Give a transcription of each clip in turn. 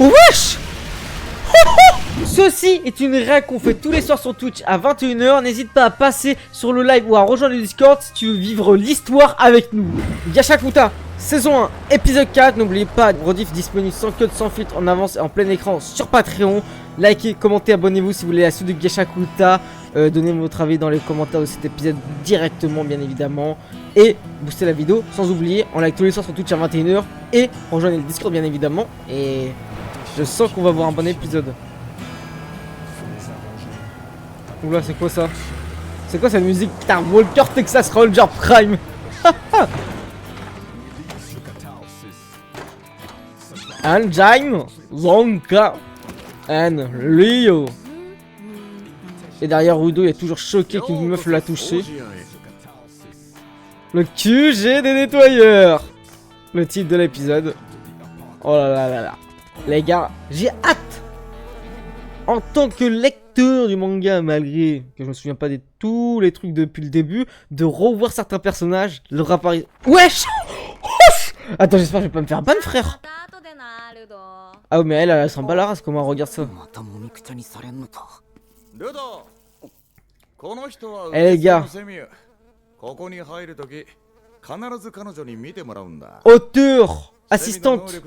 Wesh. Ceci est une règle qu'on fait tous les soirs sur Twitch à 21 h. N'hésite pas à passer sur le live ou à rejoindre le Discord si tu veux vivre l'histoire avec nous. Gachakuta, saison 1, épisode 4. N'oubliez pas, rediff disponible sans cut, sans filtre, en avance et en plein écran sur Patreon. Likez, commentez, abonnez-vous si vous voulez la suite de Gachakuta. Donnez votre avis dans les commentaires de cet épisode directement, bien évidemment. Et boostez la vidéo, sans oublier, en like tous les soirs sur Twitch à 21 h. Et rejoignez le Discord, bien évidemment. Et je sens qu'on va avoir un bon épisode. Oula, c'est quoi ça? C'est quoi cette musique? Putain, Walker Texas Ranger Prime. Engine, Zonka, and Leo. Et derrière Rudo, il est toujours choqué qu'une meuf l'a touché. Le QG des nettoyeurs. Le titre de l'épisode. Oh là là là là. Les gars, j'ai hâte. En tant que lecteur du manga, malgré que je me souviens pas de tous les trucs depuis le début, de revoir certains personnages, leur apparition. Wesh. Attends, j'espère que je vais pas me faire ban, frère. Ah mais elle s'en bat la race, comment elle regarde ça. Eh les gars. Auteur, assistante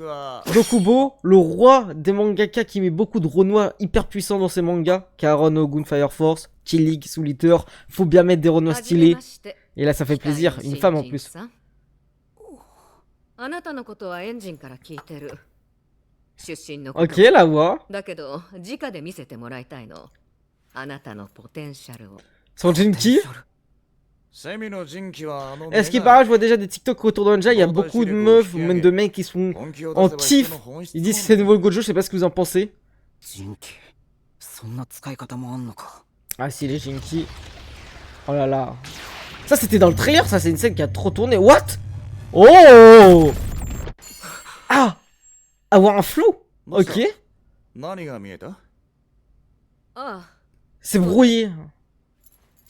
Dokubo, le roi des mangaka qui met beaucoup de renois hyper puissants dans ses mangas. Karon Ogun Fire Force, Killig, Soul Eater. Faut bien mettre des renois stylés. Et là ça fait plaisir, une femme en plus. Ok, la voix. Son Jinki. Est-ce qu'il paraît, je vois déjà des TikTok autour d'Anja, il y a beaucoup de meufs ou même de mecs qui sont en kiff. Ils disent que c'est nouveau le Gojo, je sais pas ce que vous en pensez. Ah si, les Jinki. Oh là là. Ça c'était dans le trailer, ça c'est une scène qui a trop tourné. What? Oh. Ah. Avoir un flou. Ok. C'est brouillé.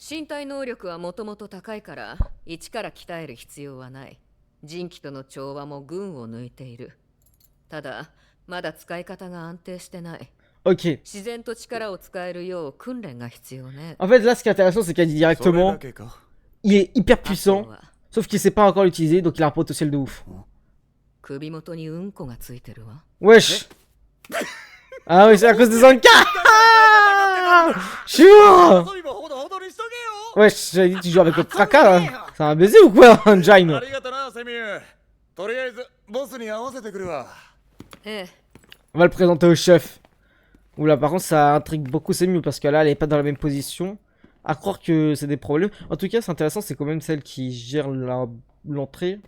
身体能力はもともと高いから一から鍛える必要はない。人気との調和も群を抜いている。ただまだ使い方が安定してない。Ok. 自然と力を使えるよう訓練が必要ね。En fait là ce qui est intéressant c'est qu'elle dit directement il est hyper puissant sauf qu'il sait pas encore l'utiliser donc il a un potentiel de ouf. 首元にうんこがついてるわ。 Wesh. Ah oui c'est à cause des Zanka. Chou. Wesh, j'avais dit tu joues avec le fracas là. C'est un baiser ou quoi, Engine? On va le présenter au chef. Oula, par contre ça intrigue beaucoup Semiu parce que là elle est pas dans la même position. À croire que c'est des problèmes. En tout cas c'est intéressant, c'est quand même celle qui gère l'entrée.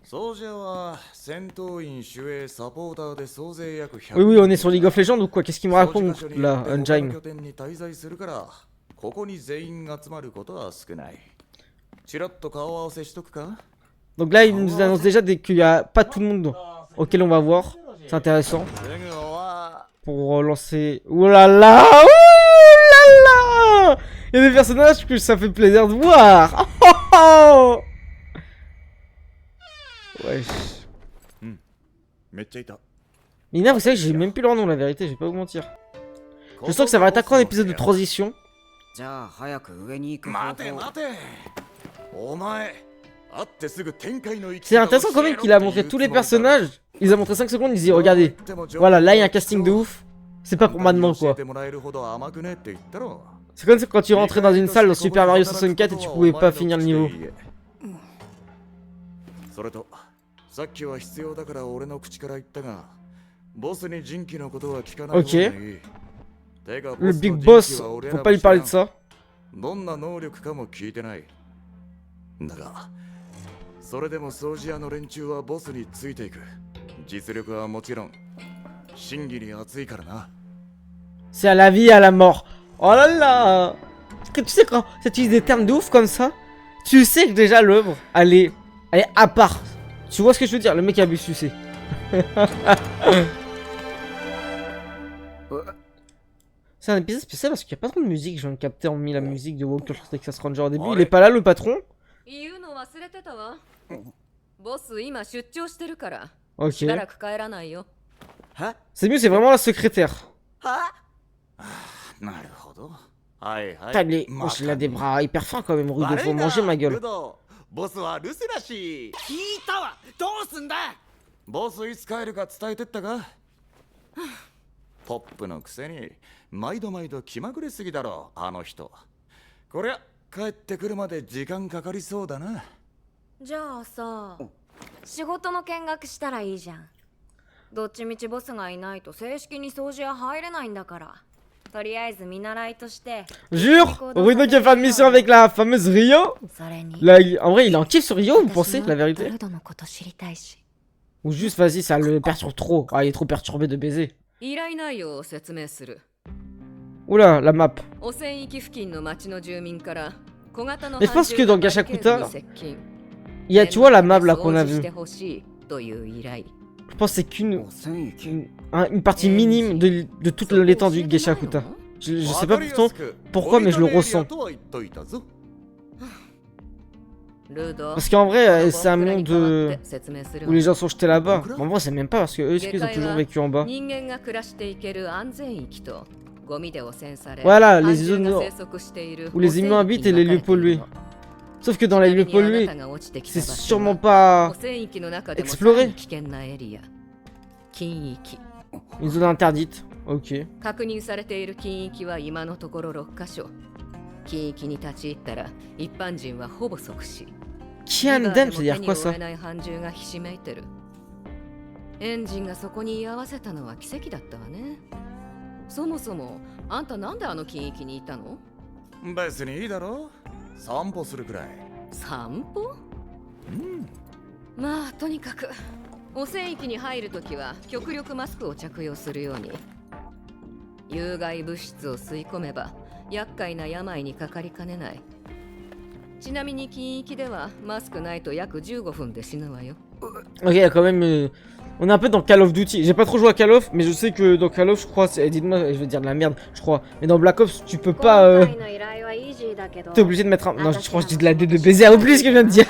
Oui oui, on est sur League of Legends ou quoi? Qu'est-ce qu'il me raconte là, Engine? Donc là il nous annonce déjà qu'il n'y a pas tout le monde auquel on va voir. C'est intéressant. Pour lancer... Ouh là là. Ouh là là. Il y a des personnages que ça fait plaisir de voir. Oh, oh, oh. Wesh. Mina, vous savez, j'ai même plus leur nom, la vérité, je vais pas vous mentir. Je sens que ça va être un épisode de transition. C'est intéressant quand même qu'il a montré tous les personnages. Il a montré 5 secondes, il dit regardez. Voilà, là il y a un casting de ouf. C'est pas pour maintenant quoi. C'est comme quand tu rentrais dans une salle dans Super Mario 64 et tu pouvais pas finir le niveau. Ok. Le Big Boss, faut pas lui parler de ça. C'est à la vie et à la mort. Oh là là. Tu sais quand tu utilises des termes de ouf comme ça, tu sais que déjà l'œuvre, elle est à part. Tu vois ce que je veux dire? Le mec a bu sucer. C'est un épisode spécial parce qu'il n'y a pas trop de musique. Je viens de capter en mis la musique de Walker Texas Ranger au début. Il est pas là le patron? Ok. C'est mieux, c'est vraiment la secrétaire. なるほど。はいはい。 Putain, il a des bras hyper fins quand même, Rudo. Faut manger ma gueule. ボスは留守らし。聞いたわ。どうすんだ。ボスいつ帰るか伝えてったか。ポップのくせに毎度毎度気まぐれすぎだろあの人。こりゃ帰ってくるまで時間かかりそうだな。じゃあさ、仕事の見学したらいいじゃん。どっちみちボスがいないと正式に掃除は入れないんだから。とりあえず見習いとして。 Jure, Rudo qui a fait une mission avec la fameuse Rio. それに Là, en vrai, il est en kiff sur Rio, vous pensez, la vérité? ルドのこと知りたいし。 Ou juste, vas-y, ça le perturbe trop. Ah, il est trop perturbé de baiser. 依頼内容を説明する。 Oula, la map. 汚染域付近の町の住民から小型の Mais je pense que dans Gachakuta, に接近 il y a, tu vois, la map là qu'on a 掃除し vue. てほしいという依頼。 Je pense que c'est qu'une 汚染域。 une partie minime de toute l'étendue de Gachakuta. Je sais pas pourtant pourquoi, mais je le ressens. ルド Parce qu'en vrai, c'est un monde 説明する où les gens sont jetés là-bas. En vrai, c'est même pas parce que eux, ils ont toujours vécu en bas. 人間が暮らしていける安全域とゴミで汚染され Voilà, les 斑獣 zones が生息している où les humains habitent et les lieux pollués. Sauf que dans les lieux pollués, c'est sûrement pas 汚染域の中でも exploré. 危険なエリア禁域 Une zone interdite. Ok. 確認されている禁域は今のところ6カ所禁域に立ち入ったら一般人はほぼ即死 Kiandem, c'est-à-dire quoi ça? 斑獣がひしめいてるエンジンがそこに居合わせたのは奇跡だったわねそもそもあんたなんであの禁域にいたの別にいいだろ散歩するくらい。散歩まあとにかく汚染域に入るときは極力マスクを着用するように有害物質を吸い込めば厄介な病にかかりかねないちなみに禁域ではマスクないと約15分で死ぬわよ Ok, il y a quand même. On est un peu dans Call of Duty. J'ai pas trop joué à Call of, mais je sais que dans Call of, je crois. Dites-moi, je vais dire de la merde, je crois. Mais dans Black Ops, tu peux pas. T'es obligé de mettre un. Non, je crois que je dis de la D de baiser à oublie ce que je viens de dire.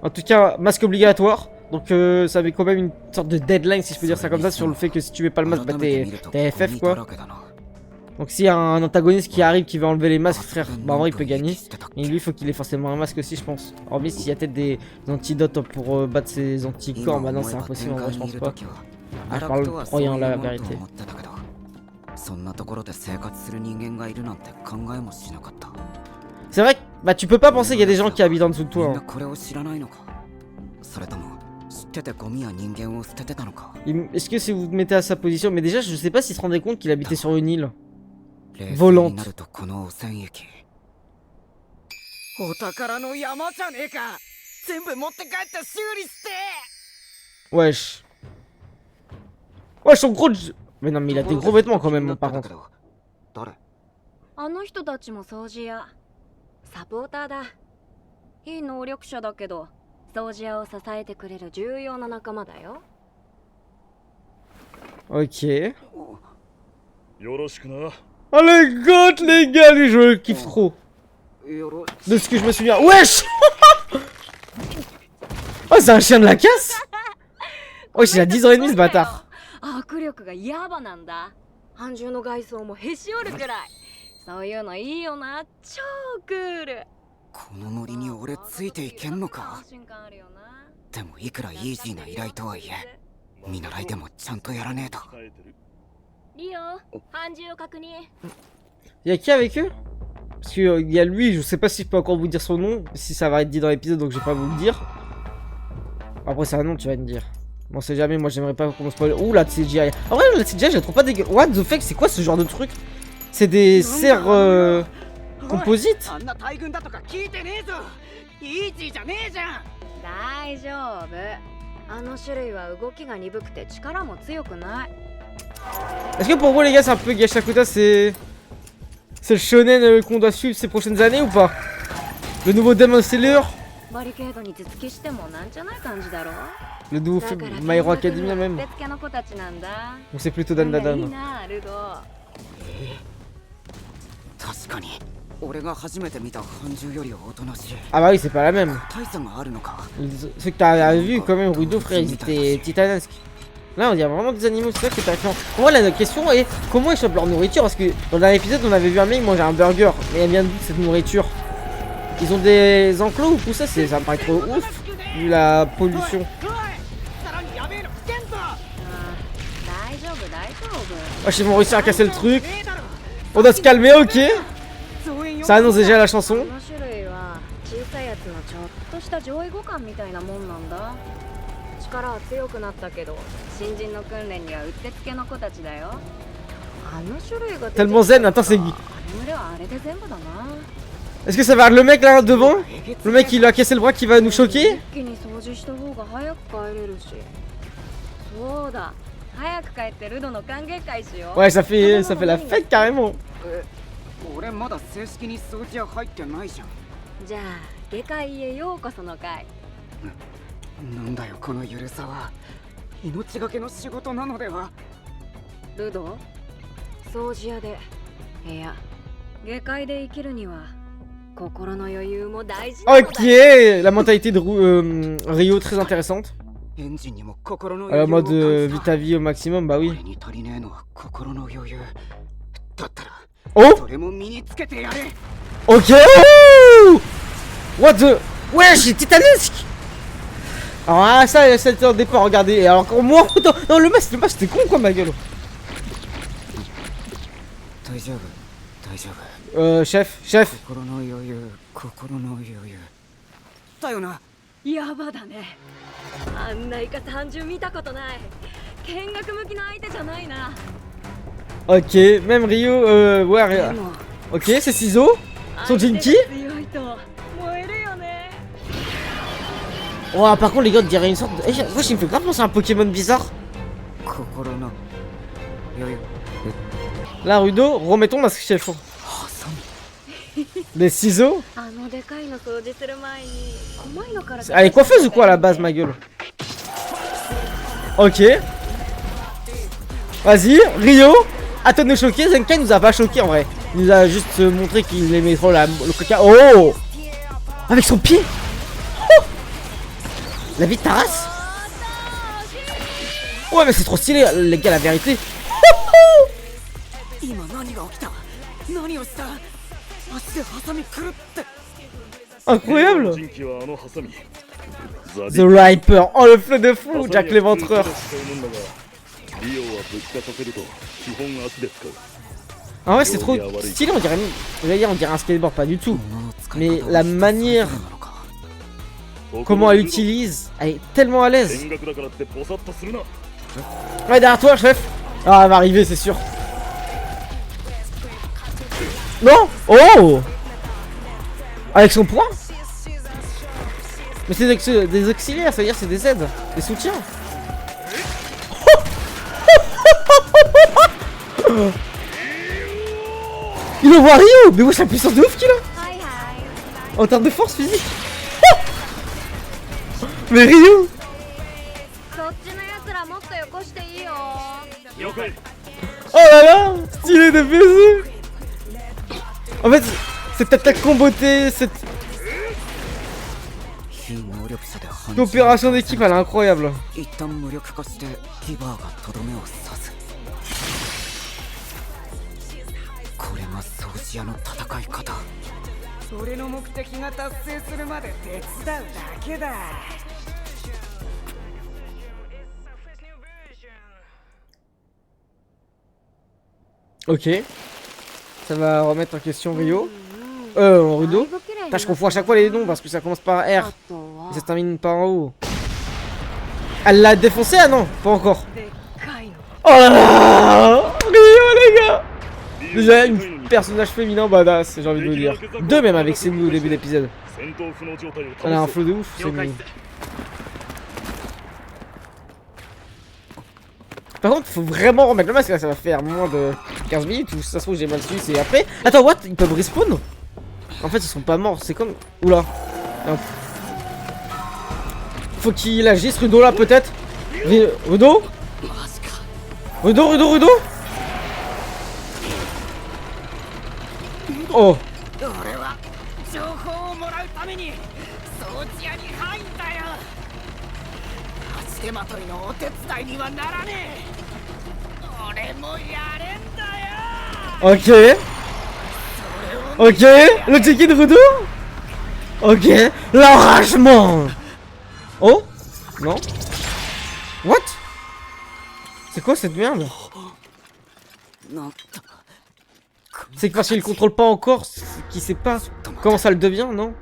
En tout cas, masque obligatoire. Donc ça avait quand même une sorte de deadline, si je peux dire ça comme ça, sur le fait que si tu mets pas le masque, bah t'es FF quoi. Donc s'il y a un antagoniste qui arrive qui veut enlever les masques, frère, bah en vrai il peut gagner. Et lui il faut qu'il ait forcément un masque aussi, je pense. Hormis s'il y a peut-être des antidotes pour battre ses anticorps, bah non c'est impossible en vrai, je pense pas. Ah, je parle croyant la vérité. そんなところで生活する人間がいるなんて考えもしなかった。 C'est vrai que bah tu peux pas penser qu'il y a des gens qui habitent en dessous de み toi. んな Hein. これを知らないのか。それとも知っててゴミや人間を捨ててたのか。 Est-ce que si vous vous mettez à sa position, mais déjà je sais pas s'il se rendait compte qu'il habitait sur une île. 冷静 Volante. になるとこの汚染液。お宝の山じゃねえか。全部持って帰って修理して。 Wesh. Wesh son gros. Mais non mais il a des gros vêtements quand même par contre. 誰？あの人たちも掃除屋。サポーターだ。非能力者だけど、掃除屋を支えてくれる重要な仲間だよ。Ok. よろしくな。 Oh les gouttes les gars, lui je le kiffe trop. よろ De ce que je me souviens. Wesh. Oh c'est un chien de la casse. Wesh il a 10 ans et demi ce bâtard. 握力がヤバなんだ。半獣の外装もへし折るくらい。そういうのいいよな。超クール。このノリに俺ついていけんのか。瞬間あるよな。でもいくらイージーな依頼とはいえ、見習いでもちゃんとやらねえと。リオ、半獣確認。 Y'a qui avec eux? Parce qu'il y a lui, je sais pas si je peux encore vous dire son nom, si ça va être dit dans l'épisode donc je vais pas vous le dire. Après c'est un nom tu vas me dire. Bon c'est jamais, moi j'aimerais pas qu'on me spoil. Ouh la CGI. En vrai la CGI je la trouve pas dégueu. What the fuck, c'est quoi ce genre de truc? C'est des serres composites? あんな大群だとか聞いてねえぞ。イージーじゃねえじゃん。大丈夫。あの種類は動きが鈍くて力も強くない。 Est-ce que pour vous les gars c'est un peu Gachakuta, c'est le shonen qu'on doit suivre ces prochaines années ou pas? Le nouveau Demon Slayer? バリケードに頭突きしてもなんじゃない感じだろ。 Le nouveau film My Hero Academia même? 別家の子たちなんだ。 Ou c'est plutôt Dan Dan? いいな、ルド。確かに俺が初めて見た半獣よりおとなしい Ah bah oui, c'est pas la même. 大差があるのか Ceux que t'as vu quand même, Rudo, frère, ils étaient titanesques. Là, on dirait vraiment des animaux, c'est ça qui est terrifiant. Pour moi, la question est comment ils chopent leur nourriture. Parce que dans le dernier épisode, on avait vu un mec manger un burger. Mais elle vient d'où cette nourriture? Ils ont des enclos ou tout ça? Ça me paraît trop ouf, vu la pollution. 大丈夫大丈夫。 Wesh, ils vont réussir à casser le truc. On doit se calmer, ok. Ça annonce déjà la chanson. この種類は小さいやつのちょっとした上位互換みたいなもんなんだ。力は強くなったけど、新人の訓練にはうってつけの子たちだよ。あの種類が出てきた Tellement zen, attends, c'est... あれ群れはあれで全部だな。 Est-ce que ça va être le mec là devant? Le mec qui lui a cassé le bras qui va nous choquer? 一気に掃除した方が早く帰れるし。そうだ。早く帰ってルドの歓迎会しよう。 Ouais, ça fait la fête carrément. 俺まだ正式に掃除屋入ってないじゃんじゃあ下界へようこその会。なんだよこのゆるさは命がけの仕事なのではルド掃除屋で部屋下界で生きるには心の余裕も大事なのだ。 Ok, la mentalité de Rio très intéressante. エンジンにも心の余裕を Mode 感じ vite た à vie au maximum, bah oui. 俺に足りねえのは心の余裕だったら Oh! それも身につけてやれ Ok! What the... Wesh, c'est titanesque! Alors ah, ça c'était au départ, regardez. Et alors encore moi... Non, le match c'était con quoi ma gueule. 大丈夫大丈夫 Chef. 心の余裕心の余裕だよなやばだね。あんなイカ単純見たことない。見学向きの相手じゃないな。 Ok, même Rio... ouais, でも ok, c'est ciseaux. Son Jinky. 強いと燃えるよね。 Oh, par contre les gars on dirait une sorte de... Wesh, il me fait grave penser à un Pokémon bizarre. 心の余裕 Là Rudo, remettons masque chef. ハサミ Des ciseaux. あのでかいの掃除する前に細いのから。 Elle est coiffeuse ou quoi à la base ma gueule? Ok. Vas-y, Rio. À toi de nous choquer, Zenkai nous a pas choqué en vrai. Il nous a juste montré qu'il aimait trop le coca. Oh! Avec son pied! Oh, la vie de ta race! Ouais mais c'est trop stylé les gars, la vérité. 今何が起きた何をした足でハサミくるって Incroyable! 人気はあのハサミザ The Riper! Oh le feu de fou, Jack l'éventreur! リオはぶっかさせると基本足で使う En vrai c'est trop stylé, on dirait... J'allais dire on dirait un skateboard, pas du tout. Mais la manière... Comment elle utilise, elle est tellement à l'aise. 見学だからってボサッとするな Ouais, derrière toi, chef. Ah, elle va arriver, c'est sûr. Non. Oh. Avec son poing. Mais c'est des auxiliaires, ça veut dire c'est des aides, des soutiens. Il envoie Rio. Mais wesh, la puissance de ouf qu'il a. はいはい。 En termes de force physique. Mais Rio. そっちのやつらもっとよこしていいよ。了解 Oh là là, stylé de baiser. En fait, cette attaque combotée, cette 非能力者で反撃 opération d'équipe, elle est incroyable. 一旦無力化してギバーがとどめを刺すこれが掃除屋の戦い方それの目的が達成するまで手伝うだけだ Ok. Ça va remettre en question Rio. Rudo. だいぶ綺麗に Putain, je confonds à chaque fois les noms parce que ça commence par あ R とは et ça se termine par en haut. Elle l'a défoncé? Ah non, pas encore. でっかいの。 Oh là là, Rio les gars. Déjà une personnage féminin badass, j'ai envie de vous dire. Deux même avec Senu au début d'épisode. 戦闘不能状態を Elle a un 保つ flow de ouf, Senu. Par contre, faut vraiment remettre le masque là, ça va faire moins de 15 minutes ou ça se trouve j'ai mal su, c'est après. Attends, what? Ils peuvent respawn? En fait, ils sont pas morts, c'est comme. Oula. Non. Faut qu'il agisse, Rudo là peut-être? Rudo? Rudo? Oh! 俺は情報をもらうために掃除屋に入んだよ。足手まといのお手伝いにはならねえ。俺もやれんだよ。 Ok. Ok. Le check-in de retour. Ok. L'enragement. Oh. Non. What? C'est quoi cette merde? なんだ C'est que parce qu'il contrôle pas encore, qu'il sait pas comment ça le devient, non?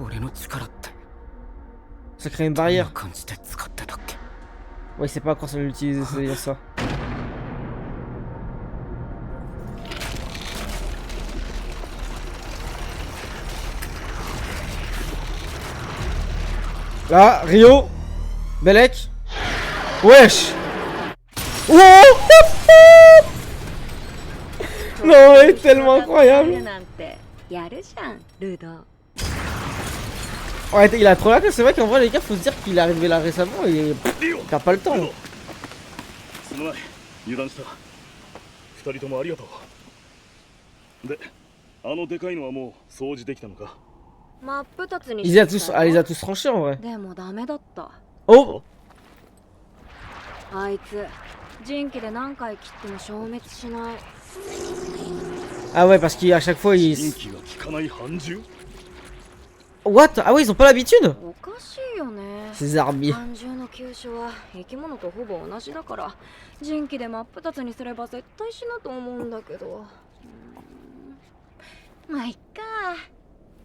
俺の力って Ça crée une どんな barrière. 感じで使ってたっけ。 Ouais, il sait pas encore ça l'utiliser, c'est ça. Là, Rio, Belek. Wesh. Oh non, mais tellement incroyable. なんてやるじゃんルド。 Ouais, il a trop la classe. C'est vrai qu'en vrai, les gars, faut se dire qu'il est arrivé là récemment et t'as pas le temps. すまない油断した二人ともありがとうであのでかいのはもう掃除できたのか。真っ二つに Il les a tous, les a tous franchis en vrai. でもダメだった。 Oh. あいつ人気で何回切っても消滅しない。 Ah ouais, parce qu'à chaque fois, 人 ils... 気が効かない半獣。 What? Ah ouais, ils ont pas l'habitude? おかしいよね。 Ces arbies. 単純の急所は生き物とほぼ同じだから人気で真っ二つにすれば絶対死ぬと思うんだけど。まあいっか。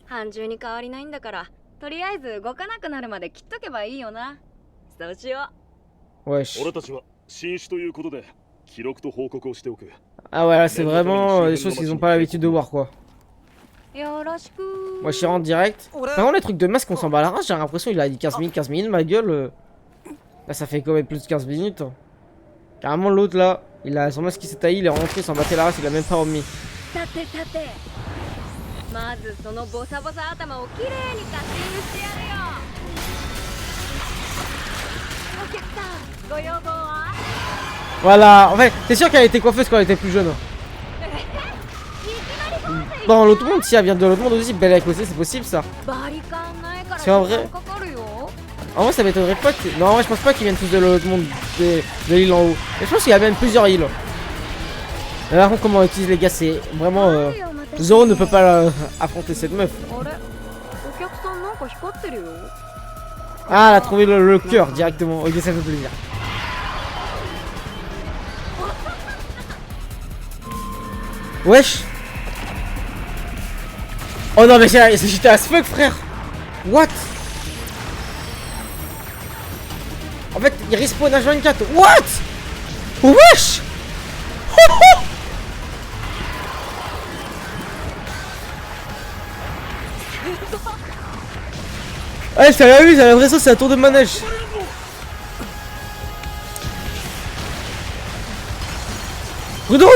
半獣に変わりないんだからとりあえず動かなくなるまで切っとけばいいよな。そうしよ Wesh. 俺たちは新種ということで記録と報告をしておく。 Ah ouais, là, c'est vraiment des choses qu'ils ont pas l'habitude de voir, quoi. う。よろしく。 Moi, je rentre direct. Par contre, les trucs de masque, on s'en bat la race. J'ai l'impression qu'il a dit 15 minutes, ma gueule. Là, ça fait quand même plus de 15 minutes. Carrément, l'autre là, il a son masque qui s'est taillé, il est rentré, il s'en battait la race, il a même pas remis. さてさてまずそのボサボサ頭をきれいにカッティングしてやるよ。お客さんご要望は？ Voilà, en fait, t'es sûr qu'elle était coiffeuse quand elle était plus jeune. Dans l'autre monde, si elle vient de l'autre monde aussi, belle avec aussi, c'est possible ça. バリカンないからC'est en vrai. 時間かかるよ。 En vrai, ça m'étonnerait pas que. Non, en vrai, je pense pas qu'ils viennent tous de l'autre monde, de l'île en haut. Mais je pense qu'il y a même plusieurs îles. Mais par contre, comment on utilise les gars, c'est vraiment. Zoro ne peut pas affronter cette meuf. あれお客さんなんか光ってるよ。 Ah, elle a trouvé le cœur directement. Ok, ça fait plaisir. Wesh. Oh non, mais c'est j'étais as fuck, frère. What? En fait, il respawn H24. What? Wesh. Ouais, ça l'a vu, j'ai l'impression que c'est un tour de manège. Retour, ma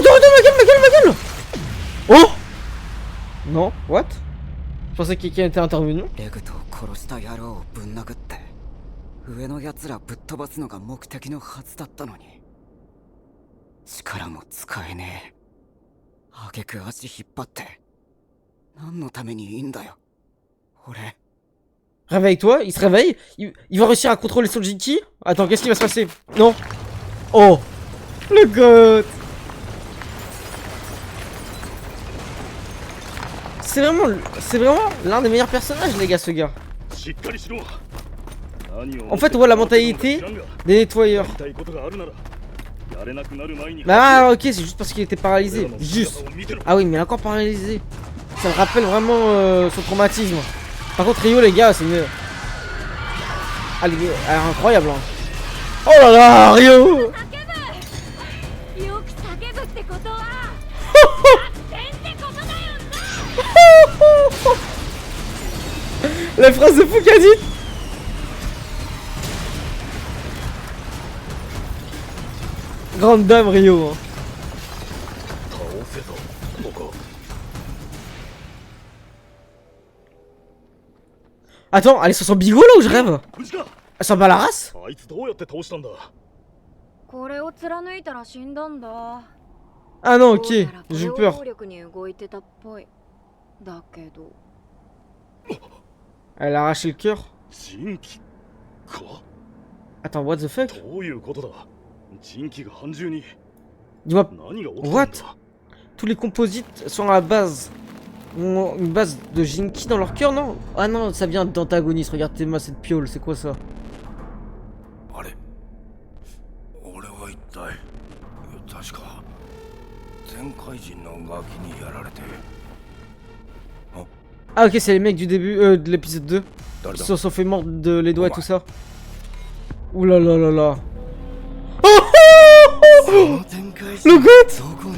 gueule. Oh. Non, what? Je pensais que quelqu'un était intervenu. レグと殺した野郎をぶん殴って上のやつらぶっ飛ばすのが目的のはずだったのに力も使えねえ。挙句足引っ張って何のためにいいんだよ俺。 Réveille-toi, il se réveille. Il va réussir à contrôler son Jinki. Attends, qu'est-ce qui va se passer? Non. Oh. Le god. C'est vraiment l'un des meilleurs personnages, les gars, ce gars. En fait, on voit la mentalité des nettoyeurs. Bah ok, c'est juste parce qu'il était paralysé. Juste. Ah oui, mais il est encore paralysé. Ça me rappelle vraiment son traumatisme. Par contre, Rio, les gars, c'est une... Elle est incroyable. Hein. Oh là là, Rio. La phrase de fou qu'a dit. Grande dame, Rio. Hein. Attends, elle est sur son bigot là ou je rêve? Elle s'en bat la race? これを貫いたら死んだんだ。Ah non, ど ok, うやらこ j'ai れ eu を peur. 動力に動いてたっぽい。だけど Elle a arraché le cœur. 人気か Attends, what the fuck? どういうことだ人気が半獣に Dis-moi, 何が起きたん what? だ Tous les composites sont à la base. Ont une base de Jinki dans leur cœur, non? Ah non, ça vient d'antagonistes. Regardez-moi cette piole, c'est quoi ça? あれ俺は一体確か全怪人のガキにやられて Ah ok, c'est les mecs du début de l'épisode 2 誰 qui だ se sont fait mordre de les doigts et tout ça. Ouh là là là là. その展開 Le goût どこにい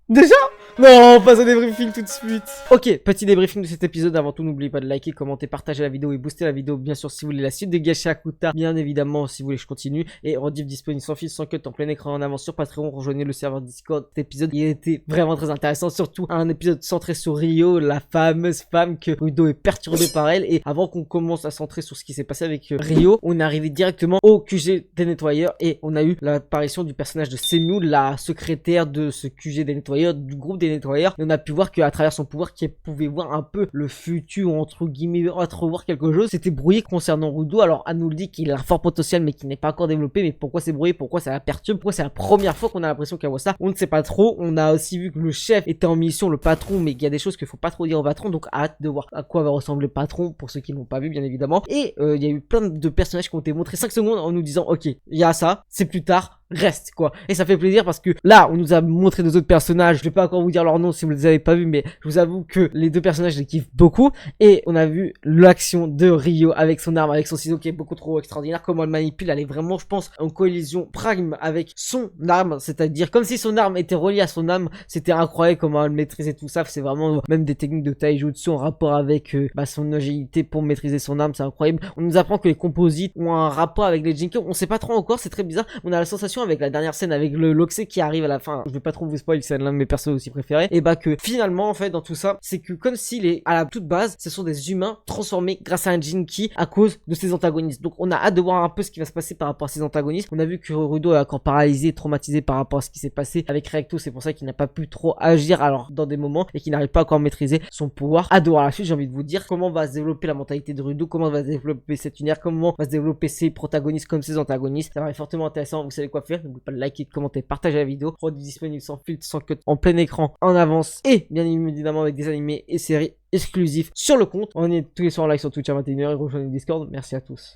る Déjà? Non, on passe au débriefing tout de suite. Ok, petit débriefing de cet épisode. Avant tout, n'oubliez pas de liker, commenter, partager la vidéo et booster la vidéo. Bien sûr, si vous voulez la suite de Gachakuta, bien évidemment, si vous voulez que je continue. Et rediff disponible sans fil, sans cut, en plein écran en avant sur Patreon. Rejoignez le serveur Discord. Cet épisode, il était vraiment très intéressant. Surtout un épisode centré sur Rio, la fameuse femme que Rudo est perturbé par elle. Et avant qu'on commence à centrer sur ce qui s'est passé avec Rio, on est arrivé directement au QG des nettoyeurs. Et on a eu l'apparition du personnage de Semu, la secrétaire de ce QG des nettoyeurs, du groupe des nettoyeurs, et on a pu voir qu'à travers son pouvoir qu'elle pouvait voir un peu le futur, entre guillemets, entrevoir quelque chose. C'était brouillé concernant Rudo. Alors elle nous le dit qu'il a un fort potentiel mais qui n'est pas encore développé. Mais pourquoi c'est brouillé, pourquoi ça la perturbe, pourquoi c'est la première fois qu'on a l'impression qu'elle voit ça, on ne sait pas trop. On a aussi vu que le chef était en mission, le patron, mais qu'il y a des choses qu'il faut pas trop dire au patron, donc hâte de voir à quoi va ressembler le patron pour ceux qui l'ont pas vu bien évidemment. Et il y a eu plein de personnages qui ont été montrés 5 secondes en nous disant ok, il y a ça, c'est plus tard, reste quoi. Et ça fait plaisir parce que là on nous a montré deux autres personnages, je vais pas encore vous dire leur nom si vous les avez pas vus, mais je vous avoue que les deux personnages je les kiffe beaucoup. Et on a vu l'action de Rio avec son arme, avec son ciseau qui est beaucoup trop extraordinaire, comment elle manipule, elle est vraiment je pense en collision prime avec son arme, c'est-à-dire comme si son arme était reliée à son âme. C'était incroyable comment elle maîtrisait tout ça, c'est vraiment même des techniques de taijutsu en rapport avec son agilité pour maîtriser son arme, c'est incroyable. On nous apprend que les composites ont un rapport avec les Jinki, on sait pas trop encore, c'est très bizarre. On a la sensation avec la dernière scène avec le Loxé qui arrive à la fin, je vais pas trop vous spoil, c'est l'un de mes persos aussi préférés, et bah que finalement en fait dans tout ça, c'est que comme s'il à la toute base, ce sont des humains transformés grâce à un Jinki à cause de ses antagonistes. Donc on a hâte de voir un peu ce qui va se passer par rapport à ses antagonistes. On a vu que Rudo est encore paralysé, traumatisé par rapport à ce qui s'est passé avec Recto, c'est pour ça qu'il n'a pas pu trop agir alors dans des moments et qu'il n'arrive pas encore à maîtriser son pouvoir. Hâte de voir la suite, j'ai envie de vous dire comment va se développer la mentalité de Rudo, comment va se développer cet univers, comment va se développer ses protagonistes comme ses antagonistes. Ça va être fortement intéressant, vous savez quoi faire, n'oubliez pas de liker, de commenter, partager la vidéo, produit disponible sans filtre, sans cut, en plein écran, en avance et bien évidemment avec des animés et séries exclusifs sur le compte. On est tous les soirs en live sur Twitch à 21h et rejoignez le Discord. Merci à tous.